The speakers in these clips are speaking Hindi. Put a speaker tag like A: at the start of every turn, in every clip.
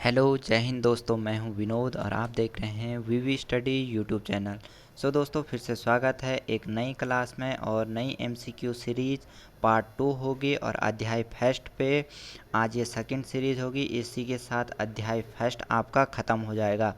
A: हेलो जय हिंद दोस्तों, मैं हूं विनोद और आप देख रहे हैं वीवी स्टडी यूट्यूब चैनल। दोस्तों फिर से स्वागत है एक नई क्लास में और नई एमसीक्यू सीरीज़ पार्ट 2 होगी और अध्याय फर्स्ट पे आज ये सेकंड सीरीज़ होगी। इसी के साथ अध्याय फर्स्ट आपका ख़त्म हो जाएगा।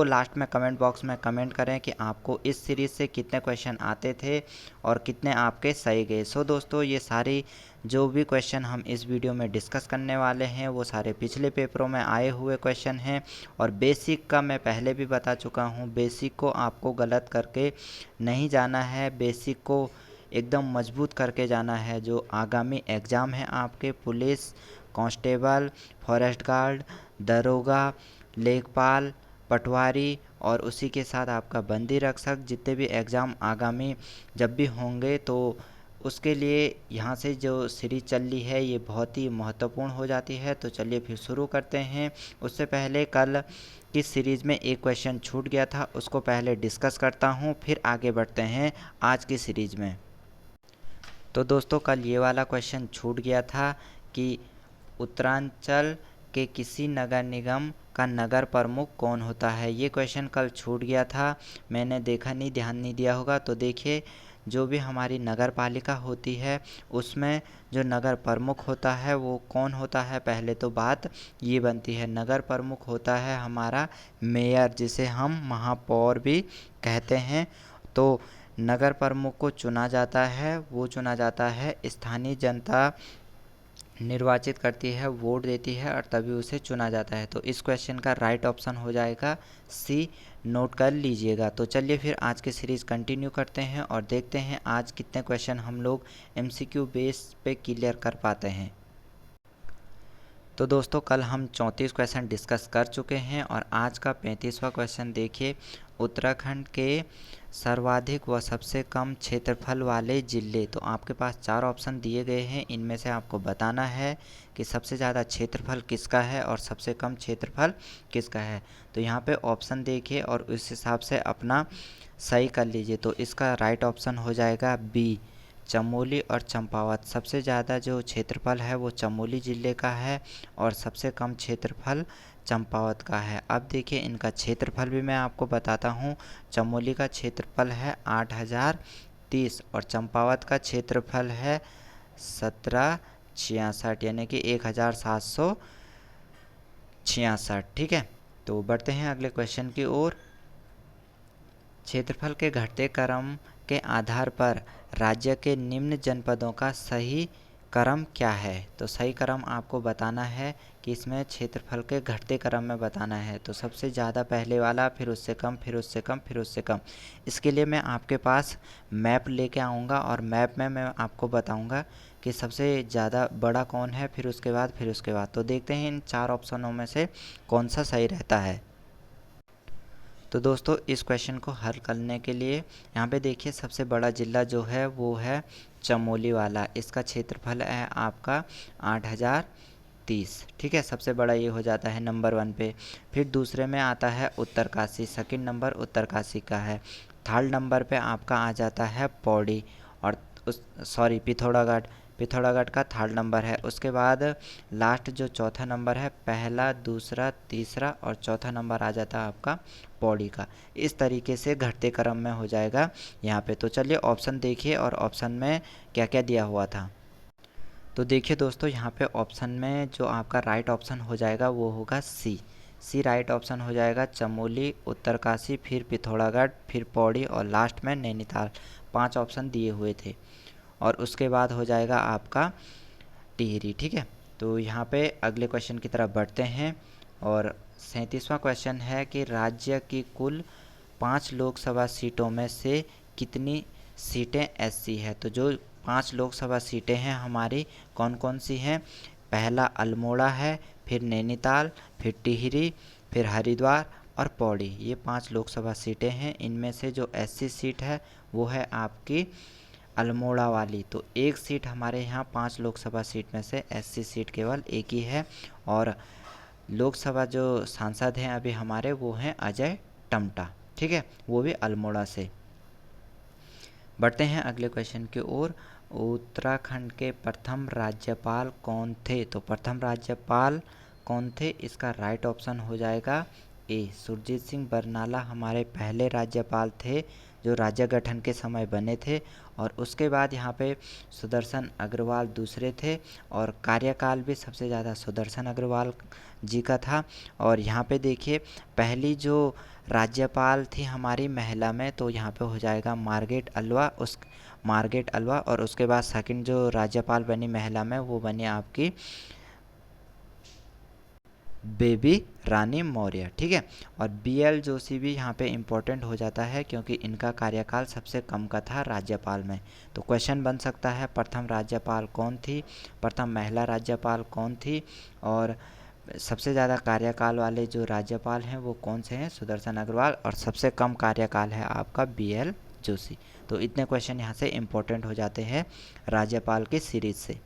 A: लास्ट में कमेंट बॉक्स में कमेंट करें कि आपको इस सीरीज़ से कितने क्वेश्चन आते थे और कितने आपके सही गए। दोस्तों ये सारी जो भी क्वेश्चन हम इस वीडियो में डिस्कस करने वाले हैं वो सारे पिछले पेपरों में आए हुए क्वेश्चन हैं और बेसिक का मैं पहले भी बता चुका हूँ। बेसिक को आपको गलत करके नहीं जाना है, बेसिक को एकदम मजबूत करके जाना है। जो आगामी एग्ज़ाम है आपके पुलिस, कांस्टेबल, फॉरेस्ट गार्ड, दरोगा, लेखपाल, पटवारी और उसी के साथ आपका बंदी रक्षक, जितने भी एग्ज़ाम आगामी जब भी होंगे तो उसके लिए यहाँ से जो सीरीज़ चल रही है ये बहुत ही महत्वपूर्ण हो जाती है। तो चलिए फिर शुरू करते हैं। उससे पहले कल की सीरीज़ में एक क्वेश्चन छूट गया था, उसको पहले डिस्कस करता हूँ, फिर आगे बढ़ते हैं आज की सीरीज़ में। तो दोस्तों कल ये वाला क्वेश्चन छूट गया था कि उत्तरांचल के किसी नगर निगम का नगर प्रमुख कौन होता है। ये क्वेश्चन कल छूट गया था, मैंने देखा नहीं, ध्यान नहीं दिया होगा। तो देखिए, जो भी हमारी नगर पालिका होती है उसमें जो नगर प्रमुख होता है वो कौन होता है। पहले तो बात ये बनती है, नगर प्रमुख होता है हमारा मेयर, जिसे हम महापौर भी कहते हैं। तो नगर प्रमुख को चुना जाता है, वो चुना जाता है स्थानीय जनता निर्वाचित करती है, वोट देती है और तभी उसे चुना जाता है। तो इस क्वेश्चन का राइट ऑप्शन हो जाएगा सी, नोट कर लीजिएगा। तो चलिए फिर आज की सीरीज़ कंटिन्यू करते हैं और देखते हैं आज कितने क्वेश्चन हम लोग एमसीक्यू बेस पे क्लियर कर पाते हैं। तो दोस्तों कल हम 34 क्वेश्चन डिस्कस कर चुके हैं और आज का 35वां क्वेश्चन देखिए। उत्तराखंड के सर्वाधिक व सबसे कम क्षेत्रफल वाले जिले। तो आपके पास 4 ऑप्शन दिए गए हैं, इनमें से आपको बताना है कि सबसे ज़्यादा क्षेत्रफल किसका है और सबसे कम क्षेत्रफल किसका है। तो यहाँ पे ऑप्शन देखिए और उस हिसाब से अपना सही कर लीजिए। तो इसका राइट ऑप्शन हो जाएगा बी, चमोली और चंपावत। सबसे ज़्यादा जो क्षेत्रफल है वो चमोली ज़िले का है और सबसे कम क्षेत्रफल चंपावत का है। अब देखिए इनका क्षेत्रफल भी मैं आपको बताता हूँ। चमोली का क्षेत्रफल है 8030 और चंपावत का क्षेत्रफल है 1766 यानी कि 1766। ठीक है, तो बढ़ते हैं अगले क्वेश्चन की ओर। क्षेत्रफल के घटते क्रम के आधार पर राज्य के निम्न जनपदों का सही क्रम क्या है। तो सही क्रम आपको बताना है कि इसमें क्षेत्रफल के घटते क्रम में बताना है। तो सबसे ज़्यादा पहले वाला, फिर उससे कम, फिर उससे कम, फिर उससे कम। इसके लिए मैं आपके पास मैप लेके आऊँगा और मैप में मैं आपको बताऊँगा कि सबसे ज़्यादा बड़ा कौन है, फिर उसके बाद, फिर उसके बाद। तो देखते हैं इन 4 ऑप्शनों में से कौन सा सही रहता है। तो दोस्तों इस क्वेश्चन को हल करने के लिए यहाँ पे देखिए, सबसे बड़ा ज़िला जो है वो है चमोली वाला। इसका क्षेत्रफल है आपका 8030। ठीक है, सबसे बड़ा ये हो जाता है नंबर 1 पे। फिर दूसरे में आता है उत्तरकाशी, सेकंड नंबर उत्तरकाशी का है। थर्ड नंबर पे आपका आ जाता है पौड़ी और पिथौरागढ़। पिथौरागढ़ का थर्ड नंबर है। उसके बाद लास्ट जो चौथा नंबर है, पहला, दूसरा, तीसरा और चौथा नंबर आ जाता है आपका पौड़ी का। इस तरीके से घटते क्रम में हो जाएगा यहाँ पे। तो चलिए ऑप्शन देखिए और ऑप्शन में क्या क्या दिया हुआ था। तो देखिए दोस्तों, यहाँ पे ऑप्शन में जो आपका राइट ऑप्शन हो जाएगा वो होगा सी। सी राइट ऑप्शन हो जाएगा। चमोली, उत्तरकाशी, फिर पिथौरागढ़, फिर पौड़ी और लास्ट में नैनीताल। 5 ऑप्शन दिए हुए थे और उसके बाद हो जाएगा आपका टिहरी। ठीक है, तो यहाँ पे अगले क्वेश्चन की तरफ बढ़ते हैं और 37वां क्वेश्चन है कि राज्य की कुल 5 लोकसभा सीटों में से कितनी सीटें एससी है। तो जो 5 लोकसभा सीटें हैं हमारी कौन कौन सी हैं। पहला अल्मोड़ा है, फिर नैनीताल, फिर टिहरी, फिर हरिद्वार और पौड़ी। ये 5 लोकसभा सीटें हैं। इनमें से जो एससी सीट है वो है आपकी अल्मोड़ा वाली। तो एक सीट हमारे यहाँ 5 लोकसभा सीट में से एससी सीट केवल एक ही है और लोकसभा जो सांसद हैं अभी हमारे वो हैं अजय टमटा। ठीक है, वो भी अल्मोड़ा से। बढ़ते हैं अगले क्वेश्चन की ओर। उत्तराखंड के प्रथम राज्यपाल कौन थे। तो प्रथम राज्यपाल कौन थे? इसका राइट ऑप्शन हो जाएगा ए, सुरजीत सिंह बरनाला हमारे पहले राज्यपाल थे जो राज्य गठन के समय बने थे। और उसके बाद यहाँ पे सुदर्शन अग्रवाल दूसरे थे और कार्यकाल भी सबसे ज़्यादा सुदर्शन अग्रवाल जी का था। और यहाँ पे देखिए पहली जो राज्यपाल थी हमारी महिला में, तो यहाँ पे हो जाएगा मार्गरेट अल्वा। और उसके बाद सेकंड जो राज्यपाल बनी महिला में वो बनी आपकी बेबी रानी मौर्य, ठीक है। और BL जोशी भी यहाँ पे इम्पोर्टेंट हो जाता है क्योंकि इनका कार्यकाल सबसे कम का था राज्यपाल में। तो क्वेश्चन बन सकता है प्रथम राज्यपाल कौन थी, प्रथम महिला राज्यपाल कौन थी, और सबसे ज़्यादा कार्यकाल वाले जो राज्यपाल हैं वो कौन से हैं? सुदर्शन अग्रवाल। और सबसे कम कार्यकाल है आपका BL जोशी। तो इतने क्वेश्चन यहाँ से इम्पोर्टेंट हो जाते हैं राज्यपाल की सीरीज से।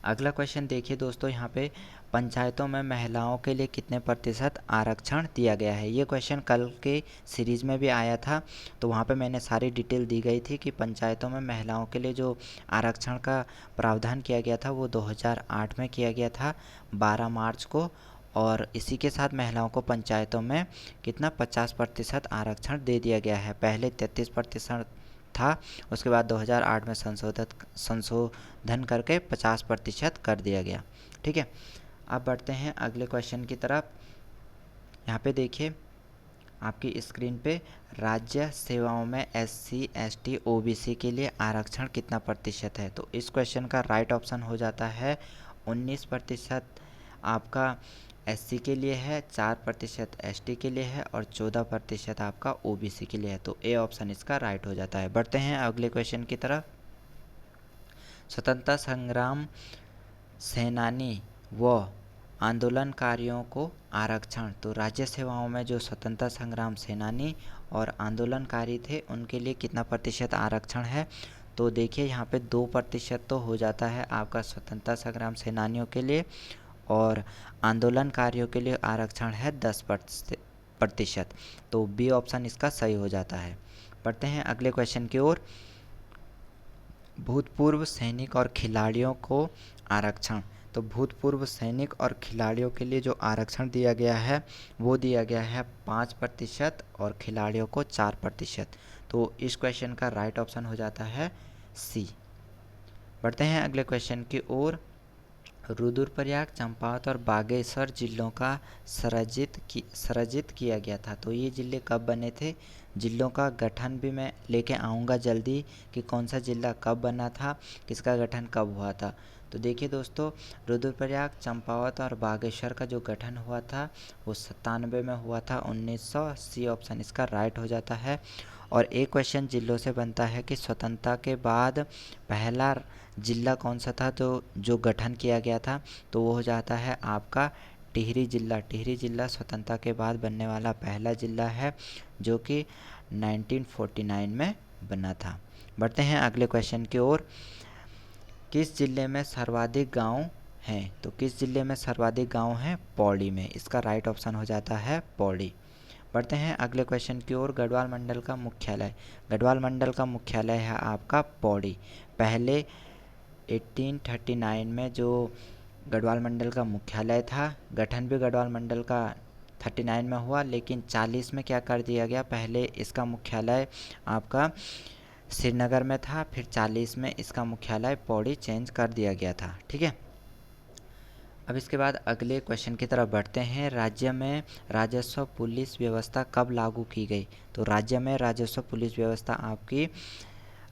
A: अगला क्वेश्चन देखिए दोस्तों, यहाँ पे पंचायतों में महिलाओं के लिए कितने प्रतिशत आरक्षण दिया गया है? ये क्वेश्चन कल के सीरीज़ में भी आया था, तो वहाँ पे मैंने सारी डिटेल दी गई थी कि पंचायतों में महिलाओं के लिए जो आरक्षण का प्रावधान किया गया था वो 2008 में किया गया था 12 मार्च को। और इसी के साथ महिलाओं को पंचायतों में कितना 50% आरक्षण दे दिया गया है। पहले 33% था, उसके बाद 2008 में संशोधन करके 50% कर दिया गया, ठीक है। अब बढ़ते हैं अगले क्वेश्चन की तरफ। यहाँ पे देखिए आपकी स्क्रीन पे राज्य सेवाओं में SC ST OBC के लिए आरक्षण कितना प्रतिशत है? तो इस क्वेश्चन का राइट ऑप्शन हो जाता है 19% आपका SC के लिए है, 4% ST के लिए है और 14% आपका OBC के लिए है। तो ए ऑप्शन इसका राइट हो जाता है। बढ़ते हैं अगले क्वेश्चन की तरफ। स्वतंत्रता संग्राम सेनानी व आंदोलनकारियों को आरक्षण, तो राज्य सेवाओं में जो स्वतंत्रता संग्राम सेनानी और आंदोलनकारी थे उनके लिए कितना प्रतिशत आरक्षण है? तो देखिए यहाँ पे 2% तो हो जाता है आपका स्वतंत्रता संग्राम सेनानियों के लिए, और आंदोलनकारियों के लिए आरक्षण है 10%। तो बी ऑप्शन इसका सही हो जाता है। बढ़ते हैं अगले क्वेश्चन की ओर। भूतपूर्व सैनिक और खिलाड़ियों को आरक्षण, तो भूतपूर्व सैनिक और खिलाड़ियों के लिए जो आरक्षण दिया गया है वो दिया गया है 5% और खिलाड़ियों को 4%। तो इस क्वेश्चन का राइट ऑप्शन हो जाता है सी। बढ़ते हैं अगले क्वेश्चन की ओर। रुद्रप्रयाग, चंपावत और बागेश्वर जिलों का सृजित किया गया था। तो ये जिले कब बने थे? जिलों का गठन भी मैं लेके आऊँगा जल्दी कि कौन सा जिला कब बना था, किसका गठन कब हुआ था। तो देखिए दोस्तों, रुद्रप्रयाग, चंपावत और बागेश्वर का जो गठन हुआ था वो 97 में हुआ था, 1900। सी ऑप्शन इसका राइट हो जाता है। और एक क्वेश्चन जिलों से बनता है कि स्वतंत्रता के बाद पहला जिला कौन सा था तो जो गठन किया गया था, तो वो हो जाता है आपका टिहरी जिला। टिहरी जिला स्वतंत्रता के बाद बनने वाला पहला जिला है जो कि 1949 में बना था। बढ़ते हैं अगले क्वेश्चन की ओर। किस जिले में सर्वाधिक गांव हैं? तो किस जिले में सर्वाधिक गांव हैं? पौड़ी में। इसका राइट ऑप्शन हो जाता है पौड़ी। बढ़ते हैं अगले क्वेश्चन की ओर। गढ़वाल मंडल का मुख्यालय, गढ़वाल मंडल का मुख्यालय है आपका पौड़ी। पहले 1839 में जो गढ़वाल मंडल का मुख्यालय था, गठन भी गढ़वाल मंडल का 39 में हुआ, लेकिन 40 में क्या कर दिया गया, पहले इसका मुख्यालय आपका श्रीनगर में था, फिर 40 में इसका मुख्यालय पौड़ी चेंज कर दिया गया था, ठीक है। अब इसके बाद अगले क्वेश्चन की तरफ बढ़ते हैं। राज्य में राजस्व पुलिस व्यवस्था कब लागू की गई? तो राज्य में राजस्व पुलिस व्यवस्था आपकी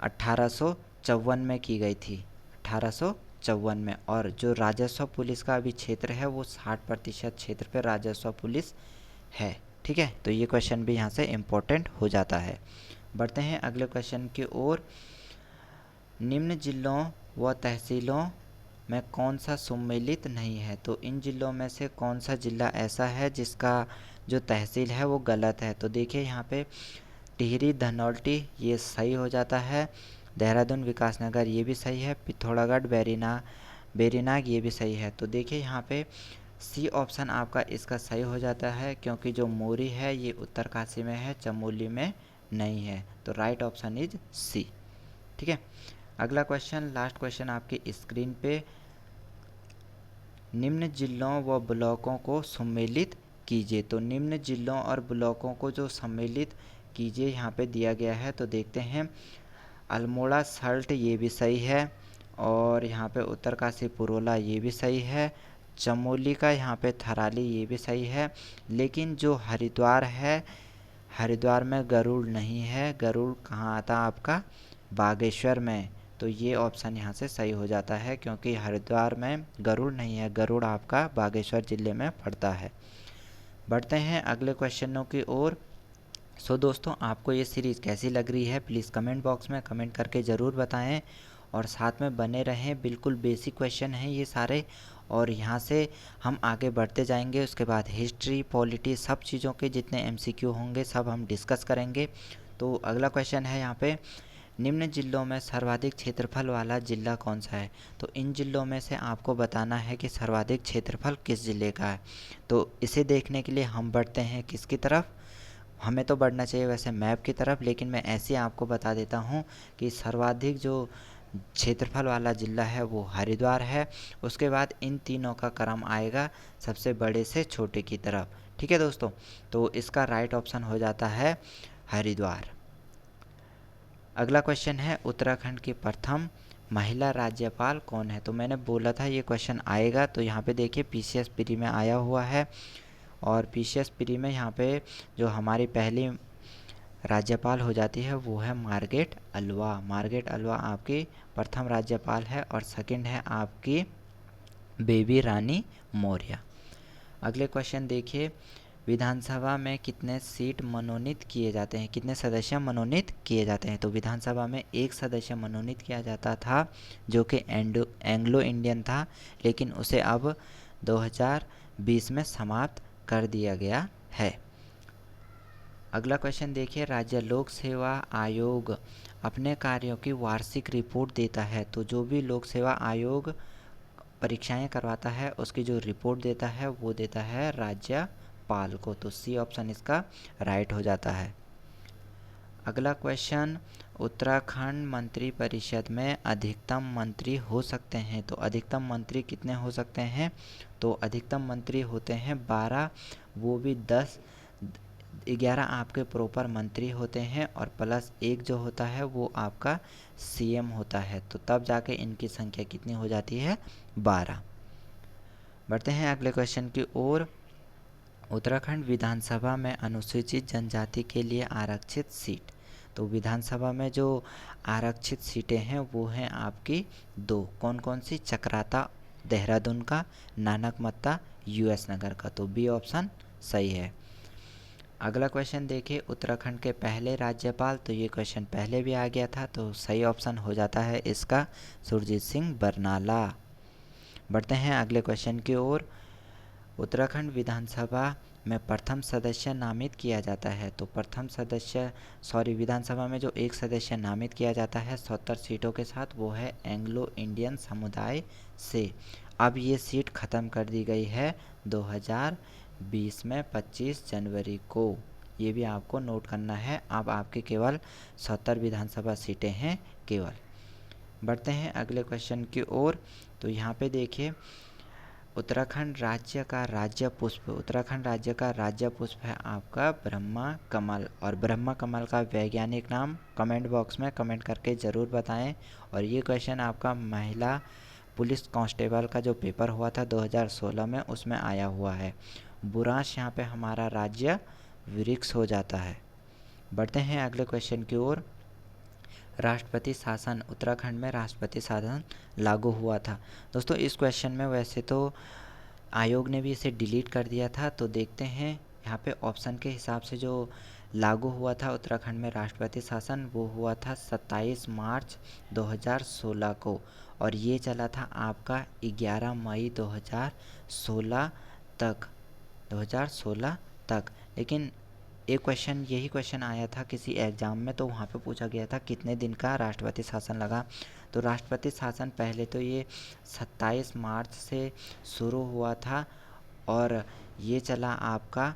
A: 1854 में की गई थी, 1854 में। और जो राजस्व पुलिस का अभी क्षेत्र है वो 60% क्षेत्र पर राजस्व पुलिस है, ठीक है। तो ये क्वेश्चन भी यहाँ से इम्पोर्टेंट हो जाता है। बढ़ते हैं अगले क्वेश्चन की ओर। निम्न जिलों व तहसीलों में कौन सा सम्मिलित नहीं है? तो इन जिलों में से कौन सा जिला ऐसा है जिसका जो तहसील है वो गलत है? तो देखिए यहाँ पे टिहरी, धनौल्टी ये सही हो जाता है, देहरादून, विकासनगर ये भी सही है, पिथौरागढ़, बेरीनाग ये भी सही है। तो देखिए यहाँ पे सी ऑप्शन आपका इसका सही हो जाता है क्योंकि जो मोरी है ये उत्तरकाशी में है, चमोली में नहीं है। तो राइट ऑप्शन इज सी, ठीक है। अगला क्वेश्चन, लास्ट क्वेश्चन आपकी स्क्रीन पे। निम्न जिलों व ब्लॉकों को सम्मिलित कीजिए। तो निम्न जिलों और ब्लॉकों को जो सम्मिलित कीजिए यहाँ पे दिया गया है, तो देखते हैं अल्मोड़ा सल्ट ये भी सही है, और यहाँ पे उत्तरकाशी पुरोला ये भी सही है, चमोली का यहाँ पे थराली ये भी सही है, लेकिन जो हरिद्वार है, हरिद्वार में गरुड़ नहीं है। गरुड़ कहाँ आता है आपका? बागेश्वर में। तो ये ऑप्शन यहाँ से सही हो जाता है, क्योंकि हरिद्वार में गरुड़ नहीं है, गरुड़ आपका बागेश्वर ज़िले में पड़ता है। बढ़ते हैं अगले क्वेश्चनों की ओर। सो दोस्तों, आपको ये सीरीज़ कैसी लग रही है प्लीज़ कमेंट बॉक्स में कमेंट करके ज़रूर बताएं, और साथ में बने रहें। बिल्कुल बेसिक क्वेश्चन हैं ये सारे, और यहाँ से हम आगे बढ़ते जाएंगे। उसके बाद हिस्ट्री, पॉलिटी, सब चीज़ों के जितने एमसीक्यू होंगे सब हम डिस्कस करेंगे। तो अगला क्वेश्चन है यहाँ पे, निम्न जिलों में सर्वाधिक क्षेत्रफल वाला जिला कौन सा है? तो इन जिलों में से आपको बताना है कि सर्वाधिक क्षेत्रफल किस ज़िले का है। तो इसे देखने के लिए हम बढ़ते हैं किसकी तरफ? हमें तो बढ़ना चाहिए वैसे मैप की तरफ, लेकिन मैं ऐसे आपको बता देता हूँ कि सर्वाधिक जो क्षेत्रफल वाला ज़िला है वो हरिद्वार है। उसके बाद इन तीनों का क्रम आएगा सबसे बड़े से छोटे की तरफ। ठीक है दोस्तों, तो इसका राइट ऑप्शन हो जाता है हरिद्वार। अगला क्वेश्चन है, उत्तराखंड की प्रथम महिला राज्यपाल कौन है? तो मैंने बोला था ये क्वेश्चन आएगा, तो यहाँ पे देखिए पीसीएस प्री में आया हुआ है, और पीसीएस प्री में यहाँ पे जो हमारी पहली राज्यपाल हो जाती है वो है मार्गरेट अल्वा। मार्गरेट अल्वा आपकी प्रथम राज्यपाल है, और सेकंड है आपकी बेबी रानी मौर्य। अगले क्वेश्चन देखिए, विधानसभा में कितने सीट मनोनीत किए जाते हैं, कितने सदस्य मनोनीत किए जाते हैं? तो विधानसभा में एक सदस्य मनोनीत किया जाता था जो कि एंग्लो इंडियन था, लेकिन उसे अब 2020 में समाप्त कर दिया गया है। अगला क्वेश्चन देखिए, राज्य लोक सेवा आयोग अपने कार्यों की वार्षिक रिपोर्ट देता है। तो जो भी लोक सेवा आयोग परीक्षाएं करवाता है उसकी जो रिपोर्ट देता है वो देता है राज्यपाल को। तो सी ऑप्शन इसका राइट हो जाता है। अगला क्वेश्चन, उत्तराखंड मंत्री परिषद में अधिकतम मंत्री हो सकते हैं। तो अधिकतम मंत्री कितने हो सकते हैं? तो अधिकतम मंत्री होते हैं 12, वो भी 11 आपके प्रॉपर मंत्री होते हैं, और प्लस एक जो होता है वो आपका सीएम होता है। तो तब जाके इनकी संख्या कितनी हो जाती है? 12। बढ़ते हैं अगले क्वेश्चन की ओर। उत्तराखंड विधानसभा में अनुसूचित जनजाति के लिए आरक्षित सीट। तो विधानसभा में जो आरक्षित सीटें हैं वो हैं आपकी 2। कौन कौन सी? चक्राता देहरादून का, नानकमत्ता यूएस नगर का। तो बी ऑप्शन सही है। अगला क्वेश्चन देखिए, उत्तराखंड के पहले राज्यपाल। तो ये क्वेश्चन पहले भी आ गया था, तो सही ऑप्शन हो जाता है इसका सुरजीत सिंह बरनाला। बढ़ते हैं अगले क्वेश्चन की ओर। उत्तराखंड विधानसभा में प्रथम सदस्य नामित किया जाता है। तो प्रथम सदस्य विधानसभा में जो एक सदस्य नामित किया जाता है 70 सीटों के साथ, वो है एंग्लो इंडियन समुदाय से। अब ये सीट ख़त्म कर दी गई है 2020 में 25 जनवरी को। ये भी आपको नोट करना है। अब आपके केवल 70 विधानसभा सीटें हैं केवल। बढ़ते हैं अगले क्वेश्चन की ओर। तो यहाँ पे देखिए, उत्तराखंड राज्य का राज्य पुष्प, उत्तराखंड राज्य का राज्य पुष्प है आपका ब्रह्मा कमल। और ब्रह्मा कमल का वैज्ञानिक नाम कमेंट बॉक्स में कमेंट करके ज़रूर बताएं। और ये क्वेश्चन आपका महिला पुलिस कांस्टेबल का जो पेपर हुआ था 2016 में उसमें आया हुआ है। बुरांश यहाँ पे हमारा राज्य वृक्ष हो जाता है। बढ़ते हैं अगले क्वेश्चन की ओर। राष्ट्रपति शासन, उत्तराखंड में राष्ट्रपति शासन लागू हुआ था। दोस्तों इस क्वेश्चन में वैसे तो आयोग ने भी इसे डिलीट कर दिया था, तो देखते हैं यहाँ पे ऑप्शन के हिसाब से जो लागू हुआ था उत्तराखंड में राष्ट्रपति शासन, वो हुआ था 27 मार्च 2016 को, और ये चला था आपका 11 मई 2016 तक। लेकिन एक क्वेश्चन, यही क्वेश्चन आया था किसी एग्ज़ाम में, तो वहाँ पे पूछा गया था कितने दिन का राष्ट्रपति शासन लगा। तो राष्ट्रपति शासन पहले तो ये 27 मार्च से शुरू हुआ था, और ये चला आपका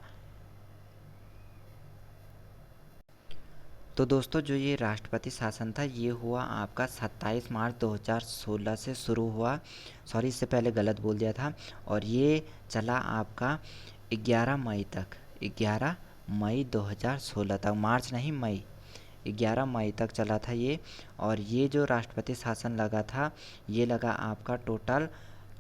A: तो दोस्तों जो ये राष्ट्रपति शासन था ये हुआ आपका 27 मार्च 2016 से शुरू हुआ। सॉरी, इससे पहले गलत बोल दिया था। और ये चला आपका 11 मई तक, 11 मई 2016 तक, मार्च नहीं मई, 11 मई तक चला था ये। और ये जो राष्ट्रपति शासन लगा था ये लगा आपका टोटल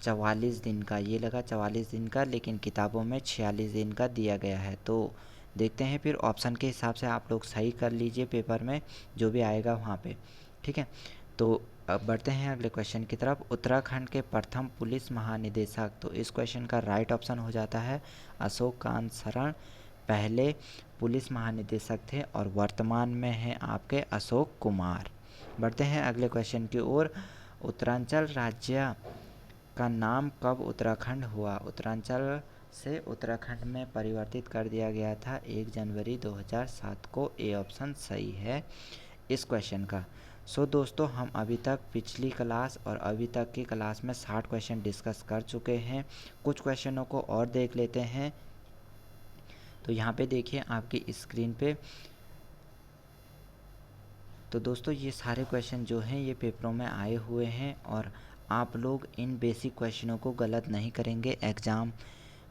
A: 44 दिन का, ये लगा 44 दिन का, लेकिन किताबों में 46 दिन का दिया गया है। तो देखते हैं फिर ऑप्शन के हिसाब से आप लोग सही कर लीजिए पेपर में जो भी आएगा वहाँ पे, ठीक है। तो अब बढ़ते हैं अगले क्वेश्चन की तरफ। उत्तराखंड के प्रथम पुलिस महानिदेशक, तो इस क्वेश्चन का राइट ऑप्शन हो जाता है अशोक कांत शरण। पहले पुलिस महानिदेशक थे और वर्तमान में हैं आपके अशोक कुमार। बढ़ते हैं अगले क्वेश्चन की ओर। उत्तरांचल राज्य का नाम कब उत्तराखंड हुआ? उत्तरांचल से उत्तराखंड में परिवर्तित कर दिया गया था 1 जनवरी 2007 को। ए ऑप्शन सही है इस क्वेश्चन का। सो दोस्तों हम अभी तक पिछली क्लास और अभी तक की क्लास में 60 क्वेश्चन डिस्कस कर चुके हैं। कुछ क्वेश्चनों को और देख लेते हैं। तो यहाँ पे देखिए आपकी स्क्रीन पे। तो दोस्तों ये सारे क्वेश्चन जो हैं ये पेपरों में आए हुए हैं और आप लोग इन बेसिक क्वेश्चनों को गलत नहीं करेंगे। एग्ज़ाम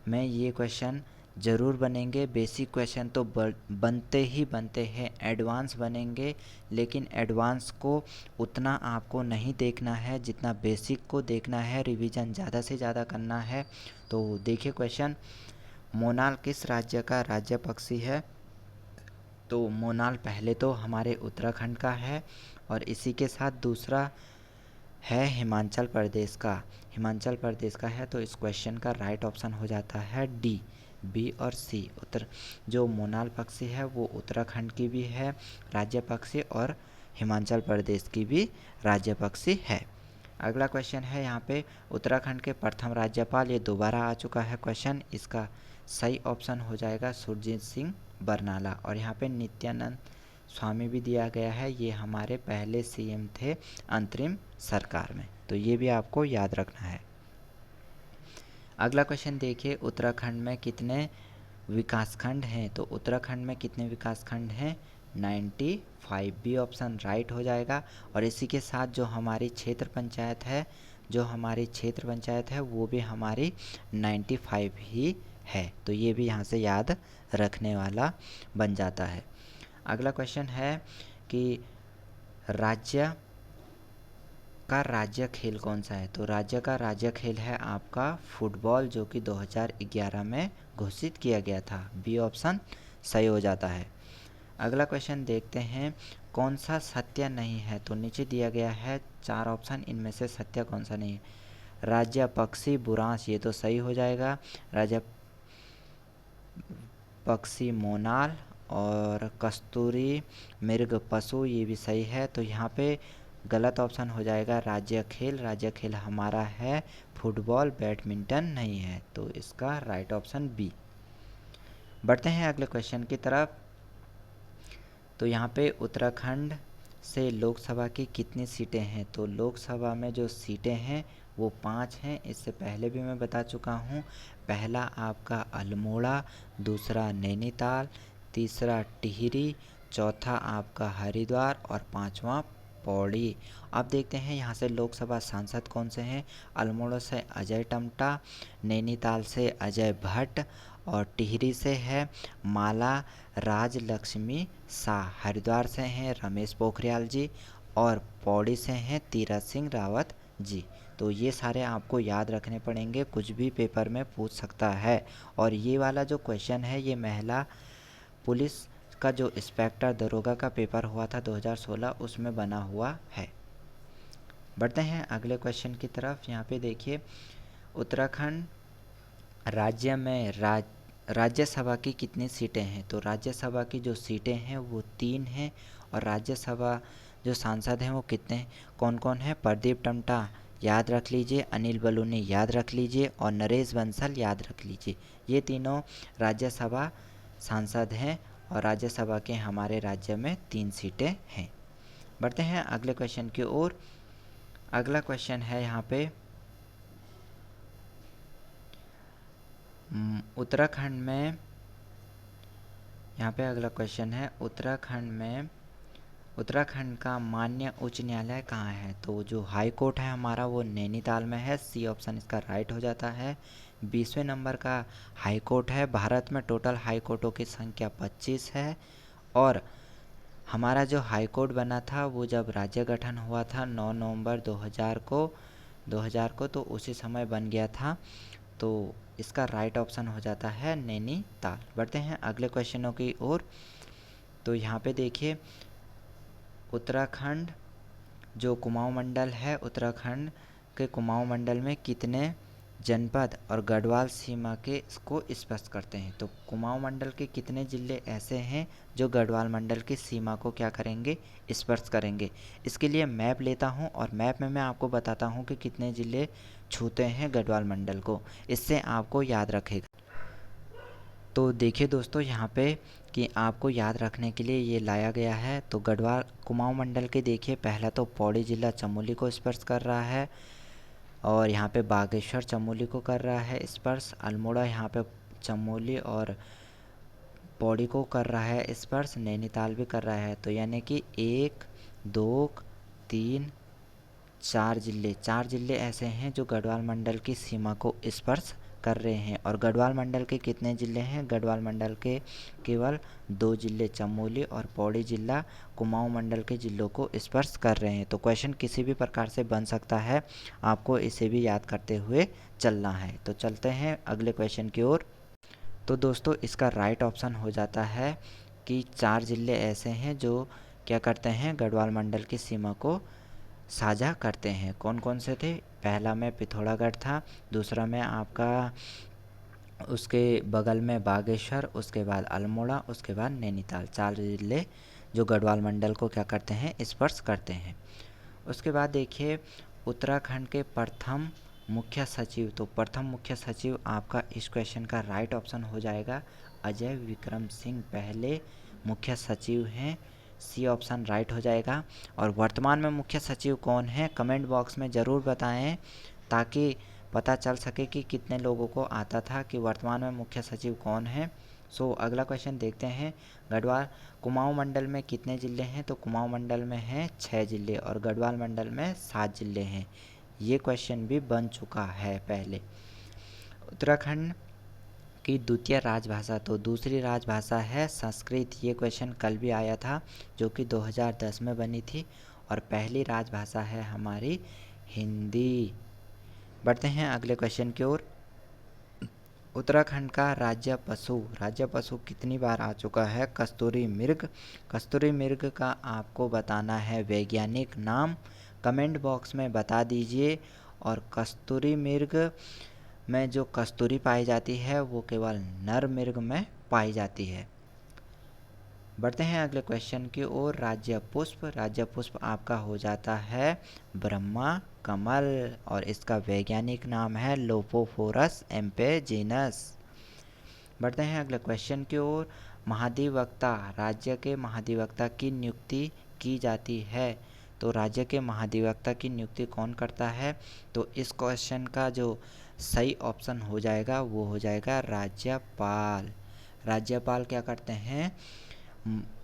A: में ये क्वेश्चन ज़रूर बनेंगे। बेसिक क्वेश्चन तो बनते ही बनते हैं, एडवांस बनेंगे, लेकिन एडवांस को उतना आपको नहीं देखना है जितना बेसिक को देखना है। रिवीजन ज़्यादा से ज़्यादा करना है। तो देखिए क्वेश्चन, मोनाल किस राज्य का राज्य पक्षी है? तो मोनाल पहले तो हमारे उत्तराखंड का है और इसी के साथ दूसरा है हिमाचल प्रदेश का, हिमाचल प्रदेश का है। तो इस क्वेश्चन का राइट ऑप्शन हो जाता है डी, बी और सी। जो मोनाल पक्षी है वो उत्तराखंड की भी है राज्य पक्षी और हिमाचल प्रदेश की भी राज्य पक्षी है। अगला क्वेश्चन है यहाँ पे, उत्तराखंड के प्रथम राज्यपाल, ये दोबारा आ चुका है क्वेश्चन। इसका सही ऑप्शन हो जाएगा सुरजीत सिंह बरनाला। और यहाँ पे नित्यानंद स्वामी भी दिया गया है, ये हमारे पहले सीएम थे अंतरिम सरकार में। तो ये भी आपको याद रखना है। अगला क्वेश्चन देखिए, उत्तराखंड में कितने विकासखंड हैं? तो उत्तराखंड में कितने विकासखंड हैं? 95। बी ऑप्शन राइट हो जाएगा। और इसी के साथ जो हमारी क्षेत्र पंचायत है, जो हमारी क्षेत्र पंचायत है वो भी हमारी 95 ही है। तो ये भी यहाँ से याद रखने वाला बन जाता है। अगला क्वेश्चन है कि राज्य का राज्य खेल कौन सा है? तो राज्य का राज्य खेल है आपका फुटबॉल, जो कि 2011 में घोषित किया गया था। बी ऑप्शन सही हो जाता है। अगला क्वेश्चन देखते हैं, कौन सा सत्य नहीं है? तो नीचे दिया गया है 4 ऑप्शन, इनमें से सत्य कौन सा नहीं है? राज्य पक्षी बुरांश, ये तो सही हो जाएगा। राज्य पक्षी मोनाल और कस्तूरी मृग पशु, ये भी सही है। तो यहाँ पे गलत ऑप्शन हो जाएगा राज्य खेल। राज्य खेल हमारा है फुटबॉल, बैडमिंटन नहीं है। तो इसका राइट ऑप्शन बी। बढ़ते हैं अगले क्वेश्चन की तरफ। तो यहाँ पे उत्तराखंड से लोकसभा की कितनी सीटें हैं? तो लोकसभा में जो सीटें हैं वो 5 हैं। इससे पहले भी मैं बता चुका हूँ। पहला आपका अल्मोड़ा, दूसरा नैनीताल, तीसरा टिहरी, चौथा आपका हरिद्वार और पांचवा पौड़ी। अब देखते हैं यहाँ से लोकसभा सांसद कौन से हैं। अल्मोड़ा से अजय टम्टा, नैनीताल से अजय भट्ट और टिहरी से है माला राज लक्ष्मी शाह। हरिद्वार से हैं रमेश पोखरियाल जी और पौड़ी से हैं तीरथ सिंह रावत जी। तो ये सारे आपको याद रखने पड़ेंगे, कुछ भी पेपर में पूछ सकता है। और ये वाला जो क्वेश्चन है ये महिला पुलिस का जो इंस्पेक्टर दरोगा का पेपर हुआ था 2016 उसमें बना हुआ है। बढ़ते हैं अगले क्वेश्चन की तरफ। यहाँ पे देखिए, उत्तराखंड राज्य में राज्यसभा की कितनी सीटें हैं? तो राज्यसभा की जो सीटें हैं वो 3 हैं। और राज्यसभा जो सांसद हैं वो कितने कौन कौन है? प्रदीप टम्टा याद रख लीजिए, अनिल बलूनी याद रख लीजिए और नरेश बंसल याद रख लीजिए। ये तीनों राज्यसभा सांसद हैं और राज्यसभा के हमारे राज्य में 3 सीटें हैं। बढ़ते हैं अगले क्वेश्चन की ओर। अगला क्वेश्चन है यहाँ पे, उत्तराखंड में, यहाँ पे अगला क्वेश्चन है उत्तराखंड में उत्तराखंड का मान्य उच्च न्यायालय कहाँ है? तो जो हाई कोर्ट है हमारा वो नैनीताल में है। सी ऑप्शन इसका राइट हो जाता है। 20वें नंबर का हाई कोर्ट है। भारत में टोटल हाई कोर्टों की संख्या 25 है और हमारा जो हाई कोर्ट बना था वो जब राज्य गठन हुआ था 9 नवंबर 2000 को तो उसी समय बन गया था। तो इसका राइट ऑप्शन हो जाता है नैनीताल। बढ़ते हैं अगले क्वेश्चनों की ओर। तो यहाँ पे देखिए, उत्तराखंड जो कुमाऊं मंडल है, उत्तराखंड के कुमाऊं मंडल में कितने जनपद और गढ़वाल सीमा के इसको स्पर्श करते हैं? तो कुमाऊं मंडल के कितने ज़िले ऐसे हैं जो गढ़वाल मंडल की सीमा को क्या करेंगे? स्पर्श करेंगे। इसके लिए मैप लेता हूं और मैप में मैं आपको बताता हूं कि कितने ज़िले छूते हैं गढ़वाल मंडल को। इससे आपको याद रखेगा। तो देखिए दोस्तों, यहाँ पे कि आपको याद रखने के लिए ये लाया गया है। तो गढ़वाल कुमाऊं मंडल के देखिए, पहला तो पौड़ी जिला चमोली को स्पर्श कर रहा है और यहाँ पे बागेश्वर चमोली को कर रहा है स्पर्श। अल्मोड़ा यहाँ पे चमोली और पौड़ी को कर रहा है स्पर्श। नैनीताल भी कर रहा है। तो यानी कि 1 2 3 4 जिले ऐसे हैं जो गढ़वाल मंडल की सीमा को स्पर्श कर रहे हैं। और गढ़वाल मंडल के कितने ज़िले हैं? गढ़वाल मंडल के केवल 2 ज़िले चमोली और पौड़ी जिला कुमाऊं मंडल के ज़िलों को स्पर्श कर रहे हैं। तो क्वेश्चन किसी भी प्रकार से बन सकता है, आपको इसे भी याद करते हुए चलना है। तो चलते हैं अगले क्वेश्चन की ओर। तो दोस्तों, इसका राइट ऑप्शन हो जाता है कि 4 ज़िले ऐसे हैं जो क्या करते हैं? गढ़वाल मंडल की सीमा को साझा करते हैं। कौन कौन से थे? पहला में पिथौरागढ़ था, दूसरा में आपका उसके बगल में बागेश्वर, उसके बाद अल्मोड़ा, उसके बाद नैनीताल। 4 ज़िले जो गढ़वाल मंडल को क्या करते हैं? स्पर्श करते हैं। उसके बाद देखिए, उत्तराखंड के प्रथम मुख्य सचिव। तो प्रथम मुख्य सचिव आपका इस क्वेश्चन का राइट ऑप्शन हो जाएगा अजय विक्रम सिंह पहले मुख्य सचिव हैं। सी ऑप्शन राइट हो जाएगा। और वर्तमान में मुख्य सचिव कौन है? कमेंट बॉक्स में ज़रूर बताएं ताकि पता चल सके कि कितने लोगों को आता था कि वर्तमान में मुख्य सचिव कौन है। सो अगला क्वेश्चन देखते हैं। गढ़वाल कुमाऊं मंडल में कितने ज़िले हैं? तो कुमाऊं मंडल में हैं 6 ज़िले और गढ़वाल मंडल में 7 ज़िले हैं। ये क्वेश्चन भी बन चुका है पहले। उत्तराखंड की द्वितीय राजभाषा। तो दूसरी राजभाषा है संस्कृत। ये क्वेश्चन कल भी आया था जो कि 2010 में बनी थी। और पहली राजभाषा है हमारी हिंदी। बढ़ते हैं अगले क्वेश्चन की ओर। उत्तराखंड का राज्य पशु कितनी बार आ चुका है? कस्तूरी मृग। कस्तूरी मृग का आपको बताना है वैज्ञानिक नाम। कमेंट बॉक्स में बता दीजिए। और कस्तूरी मृग में जो कस्तूरी पाई जाती है वो केवल नर मृग में पाई जाती है। बढ़ते हैं अगले क्वेश्चन की ओर। राज्य पुष्प आपका हो जाता है ब्रह्मा कमल और इसका वैज्ञानिक नाम है लोपोफोरस एम्पेजिनस। बढ़ते हैं अगले क्वेश्चन की ओर। महाधिवक्ता, राज्य के महाधिवक्ता की नियुक्ति की जाती है। तो राज्य के महाधिवक्ता की नियुक्ति कौन करता है? तो इस क्वेश्चन का जो सही ऑप्शन हो जाएगा वो हो जाएगा राज्यपाल। राज्यपाल क्या करते हैं?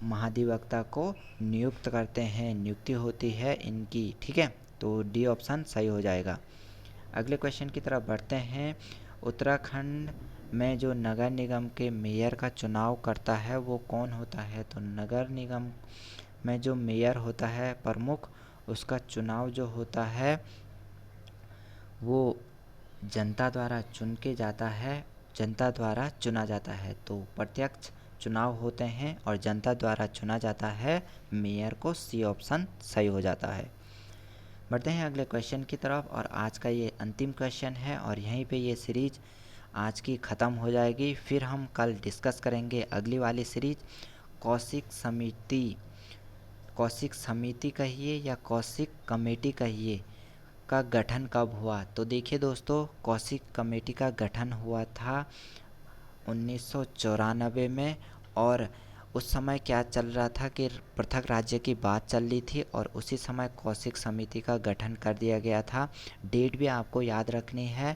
A: महाधिवक्ता को नियुक्त करते हैं, नियुक्ति होती है इनकी। ठीक है, तो डी ऑप्शन सही हो जाएगा। अगले क्वेश्चन की तरफ बढ़ते हैं। उत्तराखंड में जो नगर निगम के मेयर का चुनाव करता है वो कौन होता है? तो नगर निगम में जो मेयर होता है प्रमुख, उसका चुनाव जो होता है वो जनता द्वारा चुन के जाता है, जनता द्वारा चुना जाता है। तो प्रत्यक्ष चुनाव होते हैं और जनता द्वारा चुना जाता है मेयर को। सी ऑप्शन सही हो जाता है। बढ़ते हैं अगले क्वेश्चन की तरफ और आज का ये अंतिम क्वेश्चन है और यहीं पे ये सीरीज आज की ख़त्म हो जाएगी। फिर हम कल डिस्कस करेंगे अगली वाली सीरीज कौशिक समिति कहिए या कौशिक कमेटी कहिए का गठन कब हुआ? तो देखिए दोस्तों, कौशिक कमेटी का गठन हुआ था 1994 में। और उस समय क्या चल रहा था कि पृथक राज्य की बात चल रही थी और उसी समय कौशिक समिति का गठन कर दिया गया था। डेट भी आपको याद रखनी है,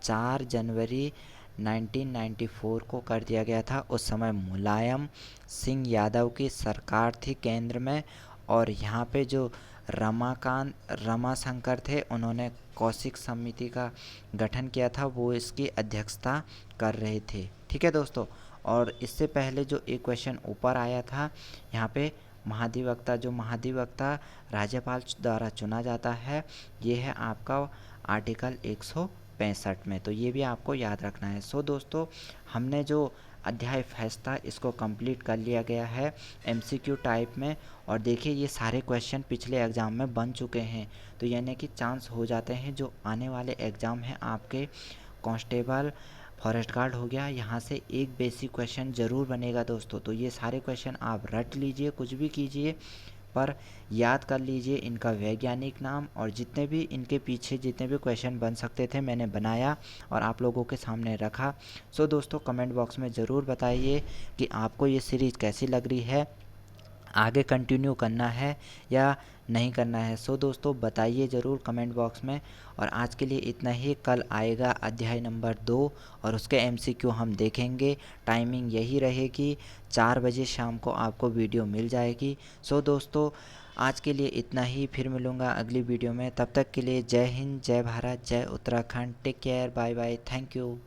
A: 4 जनवरी 1994 को कर दिया गया था। उस समय मुलायम सिंह यादव की सरकार थी केंद्र में और यहाँ पे जो रमाशंकर थे, उन्होंने कौशिक समिति का गठन किया था, वो इसकी अध्यक्षता कर रहे थे। ठीक है दोस्तों। और इससे पहले जो एक क्वेश्चन ऊपर आया था, यहाँ पे महाधिवक्ता राज्यपाल द्वारा चुना जाता है, ये है आपका आर्टिकल 165 में, तो ये भी आपको याद रखना है। सो दोस्तों, हमने जो अध्याय फैसला इसको कंप्लीट कर लिया गया है एमसीक्यू टाइप में। और देखिए ये सारे क्वेश्चन पिछले एग्ज़ाम में बन चुके हैं, तो यानी कि चांस हो जाते हैं जो आने वाले एग्ज़ाम हैं आपके कांस्टेबल, फॉरेस्ट गार्ड हो गया, यहाँ से एक बेसिक क्वेश्चन ज़रूर बनेगा दोस्तों। तो ये सारे क्वेश्चन आप रट लीजिए, कुछ भी कीजिए, पर याद कर लीजिए इनका वैज्ञानिक नाम, और जितने भी इनके पीछे जितने भी क्वेश्चन बन सकते थे मैंने बनाया और आप लोगों के सामने रखा। सो दोस्तों, कमेंट बॉक्स में ज़रूर बताइए कि आपको ये सीरीज़ कैसी लग रही है, आगे कंटिन्यू करना है या नहीं करना है। सो दोस्तों, बताइए ज़रूर कमेंट बॉक्स में। और आज के लिए इतना ही। कल आएगा अध्याय नंबर 2 और उसके एमसीक्यू हम देखेंगे। टाइमिंग यही रहेगी, 4 बजे शाम को आपको वीडियो मिल जाएगी। सो दोस्तों, आज के लिए इतना ही। फिर मिलूँगा अगली वीडियो में। तब तक के लिए जय हिंद, जय भारत, जय Uttarakhand. Take care, bye bye, thank you.